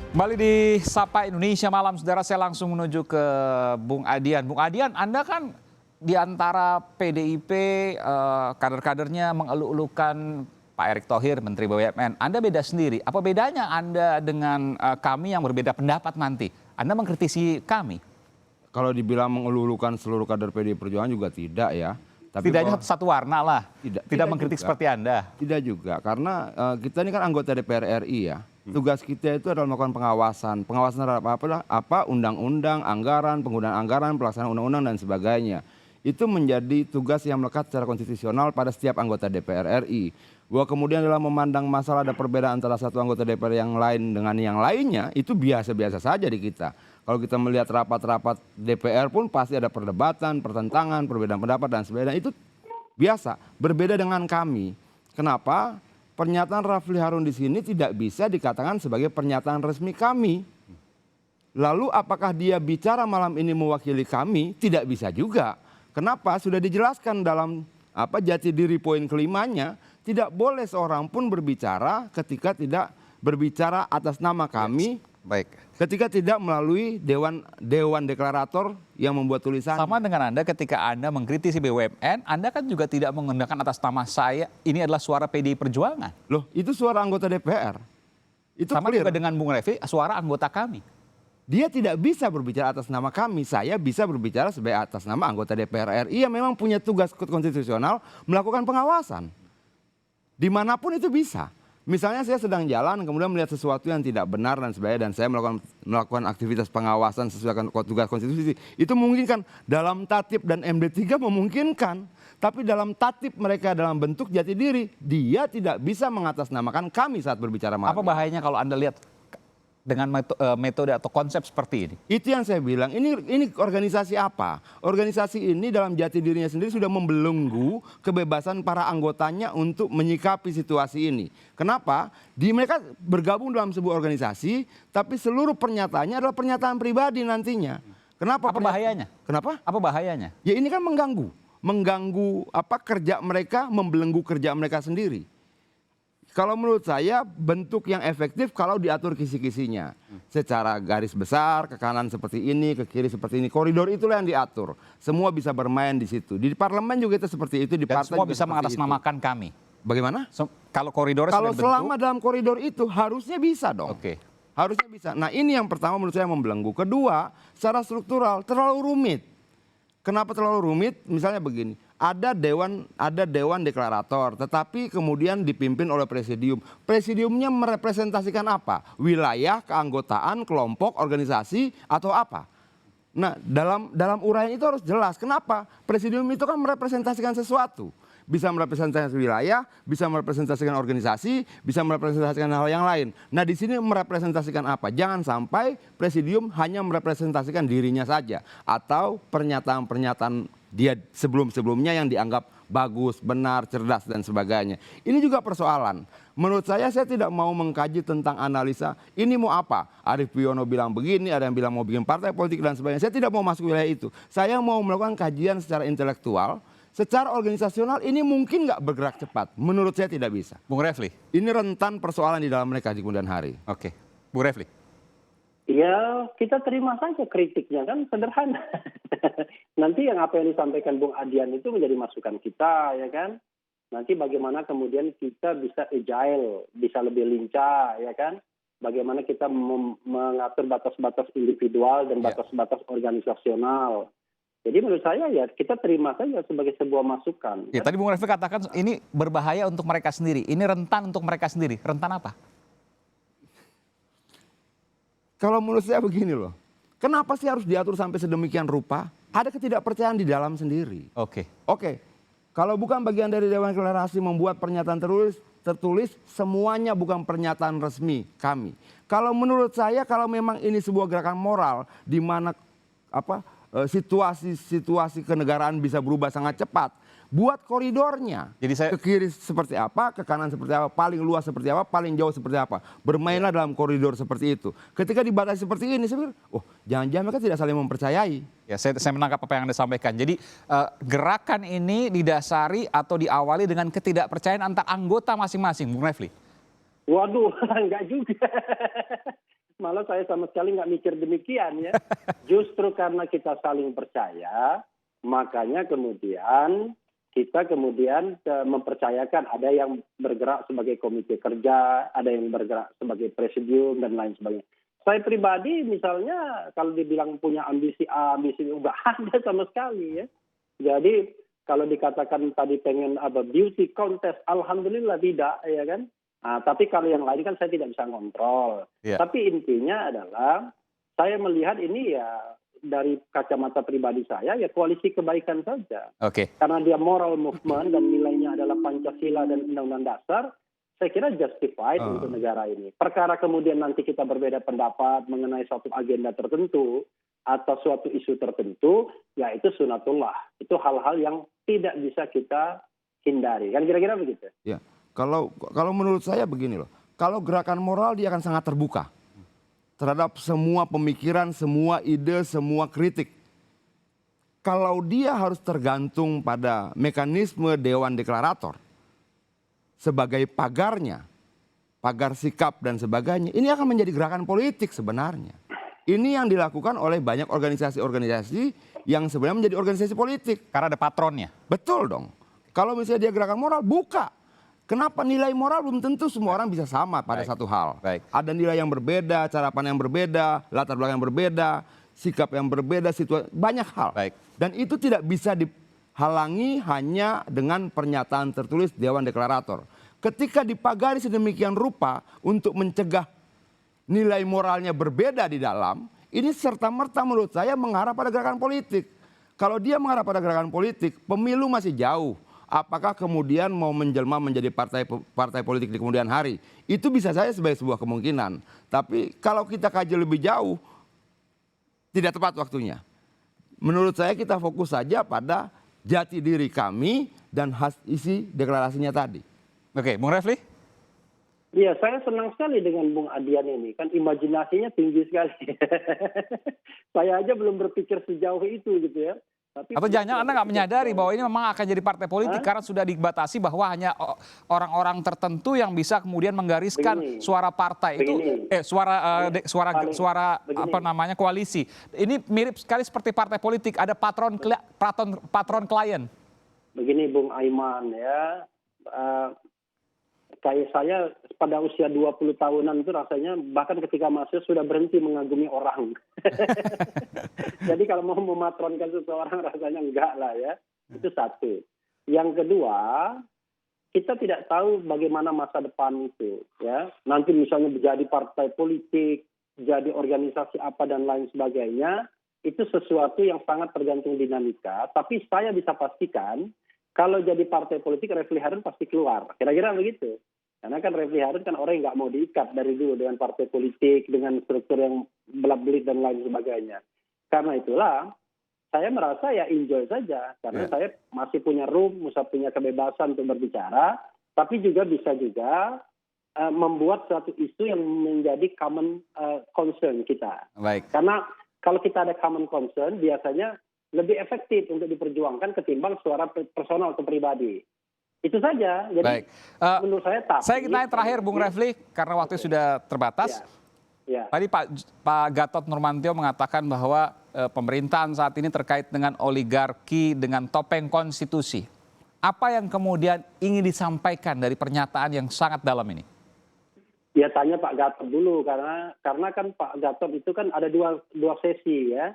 Kembali di Sapa Indonesia Malam, saudara, saya langsung menuju ke Bung Adian. Bung Adian, Anda kan di antara PDIP, kader-kadernya mengeluh-elukan Pak Erick Thohir, Menteri BUMN. Anda beda sendiri. Apa bedanya Anda dengan kami yang berbeda pendapat nanti? Anda mengkritisi kami. Kalau dibilang mengeluh-elukan seluruh kader PDI Perjuangan juga tidak ya. Tapi Tidaknya satu warna lah. Tidak mengkritik juga. seperti Anda. Tidak juga, karena kita ini kan anggota DPR RI ya. Tugas kita itu adalah melakukan pengawasan. Pengawasan terhadap apa? Undang-undang, anggaran, penggunaan anggaran, pelaksanaan undang-undang dan sebagainya. Itu menjadi tugas yang melekat secara konstitusional pada setiap anggota DPR RI. Bahwa kemudian dalam memandang masalah ada perbedaan antara satu anggota DPR yang lain dengan yang lainnya, itu biasa-biasa saja di kita. Kalau kita melihat rapat-rapat DPR pun pasti ada perdebatan, pertentangan, perbedaan pendapat dan sebagainya. Itu biasa, berbeda dengan kami. Kenapa? Pernyataan Rafli Harun di sini tidak bisa dikatakan sebagai pernyataan resmi kami. Lalu apakah dia bicara malam ini mewakili kami? Tidak bisa juga. Kenapa? Sudah dijelaskan dalam jati diri poin kelimanya, tidak boleh seorang pun berbicara ketika tidak berbicara atas nama kami. Baik. Ketika tidak melalui dewan deklarator yang membuat tulisan. Sama dengan Anda ketika Anda mengkritisi BUMN, Anda kan juga tidak menggunakan atas nama saya. Ini adalah suara PDI Perjuangan. Loh, itu suara anggota DPR. Itu sama clear. juga dengan Bung Refli, suara anggota kami. Dia tidak bisa berbicara atas nama kami. Saya bisa berbicara sebagai atas nama anggota DPR RI yang memang punya tugas konstitusional melakukan pengawasan. Dimanapun itu bisa. Misalnya saya sedang jalan kemudian melihat sesuatu yang tidak benar dan sebagainya dan saya melakukan aktivitas pengawasan sesuai dengan tugas konstitusi. Itu memungkinkan dalam tatip dan MD3 memungkinkan. Tapi dalam tatip mereka dalam bentuk jati diri, dia tidak bisa mengatasnamakan kami saat berbicara malam. Apa bahayanya kalau Anda lihat dengan metode atau konsep seperti ini? Itu yang saya bilang, ini organisasi apa? Organisasi ini dalam jati dirinya sendiri sudah membelenggu kebebasan para anggotanya untuk menyikapi situasi ini. Kenapa? Mereka bergabung dalam sebuah organisasi, tapi seluruh pernyataannya adalah pernyataan pribadi nantinya. Kenapa? Apa bahayanya? Kenapa? Apa bahayanya? Ya ini kan mengganggu kerja mereka, membelenggu kerja mereka sendiri. Kalau menurut saya bentuk yang efektif kalau diatur kisi-kisinya. Secara garis besar, ke kanan seperti ini, ke kiri seperti ini. Koridor itulah yang diatur. Semua bisa bermain di situ. Di parlemen juga itu seperti itu. Di dan partai semua juga bisa seperti mengatasnamakan itu. kami. Bagaimana? Kalau koridor kalau selama dalam koridor itu harusnya bisa dong. Oke. Harusnya bisa. Nah ini yang pertama menurut saya membelenggu. Kedua, secara struktural terlalu rumit. Kenapa terlalu rumit? Misalnya begini. Ada dewan deklarator, tetapi kemudian dipimpin oleh presidium. Presidiumnya merepresentasikan apa? Wilayah, keanggotaan, kelompok, organisasi, atau apa? Nah, dalam uraian itu harus jelas. Kenapa? Presidium itu kan merepresentasikan sesuatu. Bisa merepresentasikan wilayah, bisa merepresentasikan organisasi, bisa merepresentasikan hal yang lain. Nah, di sini merepresentasikan apa? Jangan sampai presidium hanya merepresentasikan dirinya saja atau pernyataan-pernyataan dia sebelum-sebelumnya yang dianggap bagus, benar, cerdas dan sebagainya. Ini juga persoalan. Menurut saya tidak mau mengkaji tentang analisa ini mau apa. Arief Puyono bilang begini, ada yang bilang mau bikin partai politik dan sebagainya. Saya tidak mau masuk wilayah itu. Saya mau melakukan kajian secara intelektual. Secara organisasional ini mungkin nggak bergerak cepat. Menurut saya tidak bisa. Bung Refli. Ini rentan persoalan di dalam mereka di kemudian hari. Oke. Bung Refli. Ya kita terima saja kritiknya kan sederhana. Nanti apa yang disampaikan Bung Adian itu menjadi masukan kita ya kan. Nanti bagaimana kemudian kita bisa agile, bisa lebih lincah ya kan. Bagaimana kita mengatur batas-batas individual dan batas-batas organisasional. Jadi menurut saya ya kita terima saja sebagai sebuah masukan. Ya, tadi Bung Refli katakan ini berbahaya untuk mereka sendiri. Ini rentan untuk mereka sendiri. Rentan apa? Kalau menurut saya begini loh. Kenapa sih harus diatur sampai sedemikian rupa? Ada ketidakpercayaan di dalam sendiri. Oke. Kalau bukan bagian dari Dewan Deklarasi membuat pernyataan tertulis, semuanya bukan pernyataan resmi kami. Kalau menurut saya, kalau memang ini sebuah gerakan moral di mana situasi kenegaraan bisa berubah sangat cepat, buat koridornya. Jadi ke kiri seperti apa, ke kanan seperti apa, paling luas seperti apa, paling jauh seperti apa. Bermainlah dalam koridor seperti itu. Ketika dibatasi seperti ini, saya pikir, jangan-jangan mereka tidak saling mempercayai. Ya, saya menangkap apa yang Anda sampaikan. Jadi gerakan ini didasari atau diawali dengan ketidakpercayaan antar anggota masing-masing, Bung Refli. Waduh, enggak juga. Malah Padahal saya sama sekali nggak mikir demikian ya. Justru karena kita saling percaya, makanya kemudian kita mempercayakan ada yang bergerak sebagai komite kerja, ada yang bergerak sebagai presidium dan lain sebagainya. Saya pribadi misalnya kalau dibilang punya ambisi A, ambisi B, nggak ada sama sekali ya. Jadi kalau dikatakan tadi pengen beauty contest, alhamdulillah tidak ya kan. Nah, tapi kalau yang lain kan saya tidak bisa ngontrol. Iya. Tapi intinya adalah saya melihat ini ya dari kacamata pribadi saya ya koalisi kebaikan saja. Oke. Karena dia moral movement dan nilainya adalah Pancasila dan Undang-Undang Dasar, saya kira justified untuk negara ini. Perkara kemudian nanti kita berbeda pendapat mengenai suatu agenda tertentu atau suatu isu tertentu, ya itu sunatullah. Itu hal-hal yang tidak bisa kita hindari. Kan kira-kira begitu. Ya. Kalau menurut saya begini loh, kalau gerakan moral dia akan sangat terbuka terhadap semua pemikiran, semua ide, semua kritik. Kalau dia harus tergantung pada mekanisme Dewan Deklarator sebagai pagarnya, pagar sikap dan sebagainya, ini akan menjadi gerakan politik sebenarnya. Ini yang dilakukan oleh banyak organisasi-organisasi yang sebenarnya menjadi organisasi politik. Karena ada patronnya. Betul dong. Kalau misalnya dia gerakan moral, buka. Kenapa nilai moral belum tentu semua orang bisa sama pada satu hal. Baik. Ada nilai yang berbeda, cara pandang yang berbeda, latar belakang yang berbeda, sikap yang berbeda, situasi, banyak hal. Baik. Dan itu tidak bisa dihalangi hanya dengan pernyataan tertulis Dewan Deklarator. Ketika dipagari sedemikian rupa untuk mencegah nilai moralnya berbeda di dalam, ini serta-merta menurut saya mengarah pada gerakan politik. Kalau dia mengarah pada gerakan politik, pemilu masih jauh. Apakah kemudian mau menjelma menjadi partai politik di kemudian hari? Itu bisa saja sebagai sebuah kemungkinan. Tapi kalau kita kaji lebih jauh, tidak tepat waktunya. Menurut saya kita fokus saja pada jati diri kami dan isi deklarasinya tadi. Oke, Bung Refli? Iya, saya senang sekali dengan Bung Adian ini. Kan imajinasinya tinggi sekali. Saya aja belum berpikir sejauh itu gitu ya. Atau jangan Anda nggak menyadari bahwa ini memang akan jadi partai politik karena sudah dibatasi bahwa hanya orang-orang tertentu yang bisa kemudian menggariskan suara partai itu, suara apa namanya koalisi. Ini mirip sekali seperti partai politik, ada patron klien. Begini Bung Aiman ya, kayak saya pada usia 20 tahunan itu rasanya bahkan ketika masuk sudah berhenti mengagumi orang. Jadi kalau mau mematronkan seseorang rasanya enggak lah ya. Itu satu. Yang kedua, kita tidak tahu bagaimana masa depan itu ya. Nanti misalnya menjadi partai politik, jadi organisasi apa dan lain sebagainya, itu sesuatu yang sangat tergantung dinamika. Tapi saya bisa pastikan kalau jadi partai politik Refli Harun pasti keluar. Kira-kira begitu. Karena kan Refli Harun kan orang yang nggak mau diikat dari dulu dengan partai politik, dengan struktur yang belak-belik dan lain sebagainya. Karena itulah saya merasa ya enjoy saja. Karena saya masih punya room, masih punya kebebasan untuk berbicara. Tapi juga bisa juga membuat suatu isu yang menjadi common concern kita. Baik. Karena kalau kita ada common concern biasanya lebih efektif untuk diperjuangkan ketimbang suara personal atau pribadi. Itu saja. Jadi baik. menurut saya tak. Saya tanya terakhir Bung Refli karena waktu sudah terbatas. Ya. Tadi Pak Gatot Nurmantio mengatakan bahwa pemerintahan saat ini terkait dengan oligarki dengan topeng konstitusi. Apa yang kemudian ingin disampaikan dari pernyataan yang sangat dalam ini? Ya tanya Pak Gatot dulu karena kan Pak Gatot itu kan ada dua sesi ya.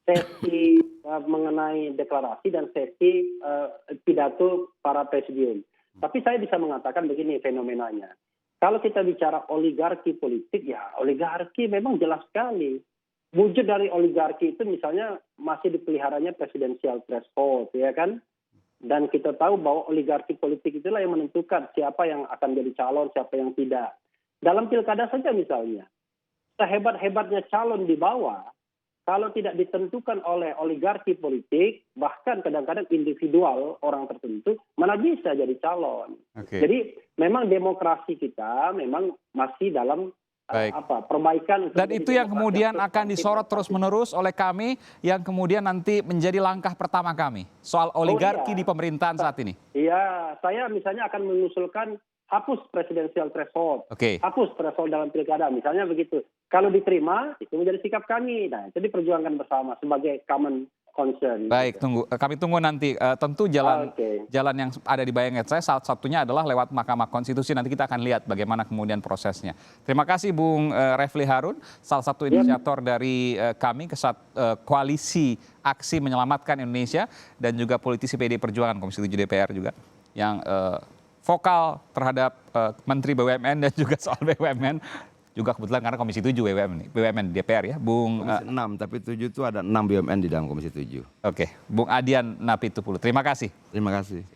Sesi mengenai deklarasi dan sesi pidato para presidium. Tapi saya bisa mengatakan begini fenomenanya. Kalau kita bicara oligarki politik, ya oligarki memang jelas sekali. Wujud dari oligarki itu misalnya masih dipeliharanya presidensial threshold, ya kan? Dan kita tahu bahwa oligarki politik itulah yang menentukan siapa yang akan jadi calon, siapa yang tidak. Dalam pilkada saja misalnya, sehebat-hebatnya calon di bawah, kalau tidak ditentukan oleh oligarki politik, bahkan kadang-kadang individual orang tertentu, mana bisa jadi calon. Oke. Jadi memang demokrasi kita memang masih dalam perbaikan. Dan itu yang kemudian akan disorot terus-menerus oleh kami, yang kemudian nanti menjadi langkah pertama kami soal oligarki di pemerintahan saat ini. Iya, saya misalnya akan mengusulkan hapus presidensial threshold, Oke. hapus threshold dalam pilkada, misalnya begitu. Kalau diterima, itu menjadi sikap kami. Nah, itu diperjuangkan bersama sebagai common concern. Baik, kami tunggu nanti. Tentu jalan Oke. jalan yang ada di bayangan saya salah satunya adalah lewat Mahkamah Konstitusi. Nanti kita akan lihat bagaimana kemudian prosesnya. Terima kasih Bung Refli Harun, salah satu inisiator dari kami koalisi aksi menyelamatkan Indonesia dan juga politisi PD Perjuangan Komisi 7 DPR juga yang vokal terhadap Menteri BUMN dan juga soal BUMN. Juga kebetulan karena Komisi 7 BUMN DPR ya, Bung. Komisi 6, tapi 7 itu ada 6 BUMN di dalam Komisi 7. Oke, Bung Adian Napitupulu. Terima kasih. Terima kasih.